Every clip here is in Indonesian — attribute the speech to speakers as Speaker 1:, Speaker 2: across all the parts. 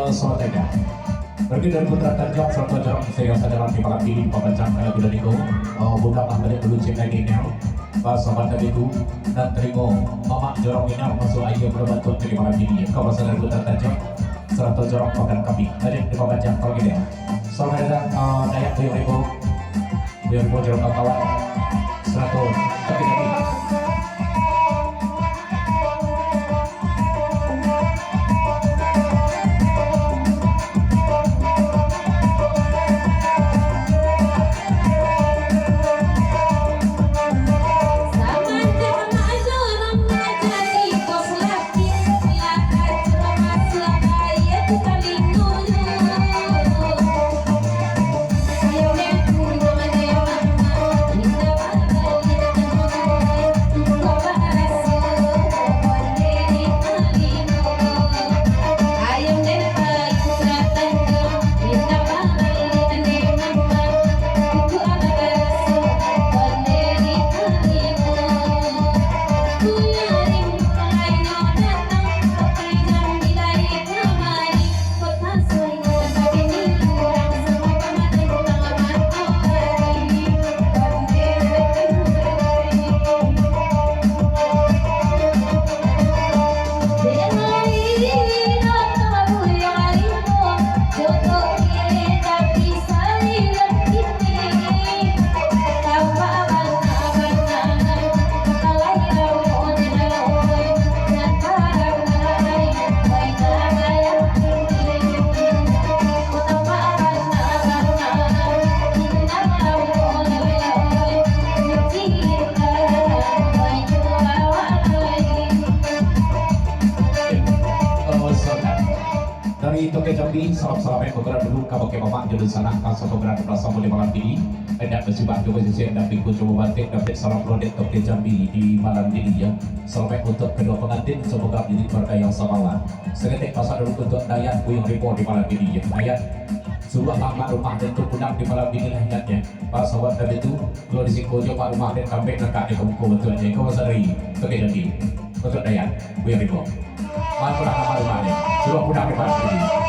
Speaker 1: Sortega. Pergi dari putra terjawab serta jarak saya sadaran di malam ini pembacaan kalau sudah digo buka banyak dulu cek lagi nih pas sobat tadi itu dan terima mama jorong ini masuk ayo berbantu di malam ini kau pasal dari putra terjawab serta jorong makan kami tadi di pembacaan kalau gini sobat dayak biar jorong kawan serta tapi tadi Toke Jambi, salam-salamnya bergerak dulu kalau ke bapak jadi sana kan satu gerak berasa boleh malam ini ada bersibah ke posisi yang dapat coba bantik dapat salam prodet Toke Jambi di malam ini ya selamat untuk kedua pengantin semoga jadi keluarga yang samalah seketik pasal dulu untuk Dayat Buyung Report di malam ini ya Dayat sebuah rumah dan terpunang di malam ini lah ingatnya pas sahabat tadi itu kalau di Singkojo pak rumah dan sampai dekat di kampung betul aja kau sehari Toke Jambi untuk Dayat Buyung Report maaf pulang nama rumahnya sudah pulang di malam ini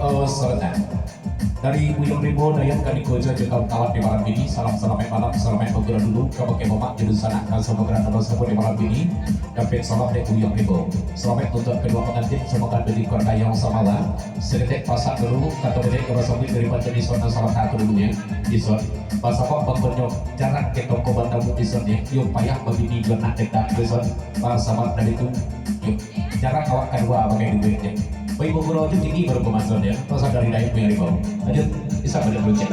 Speaker 1: Oh, sebentar. Dari Buyong Rimbo Dayak Kanikoja jeung kawan di malam ini. Selamat malam, selamat pengguna dulu kabake mama jurusan akan semoga nomor 10 di malam ini. Dapat selamat dari Buyong Rimbo. Selamat untuk kedua pengantin, semoga beri keluarga yang samalah. Sedikit pasang dulu kata bedek ke Rasul dari panjang di zona salah satu dulu ya. Di zona pasang kok pengkonyol jarak ke toko bandamu di zona ya. Yuk payah begini genak kita di zona. Sama dari itu. Yuk jarak awak kedua pakai duitnya. Baik, Bogor itu tinggi baru pemasaran ya, pasar dari Dayak Buyong Rimbo. Lanjut, bisa pada belum cek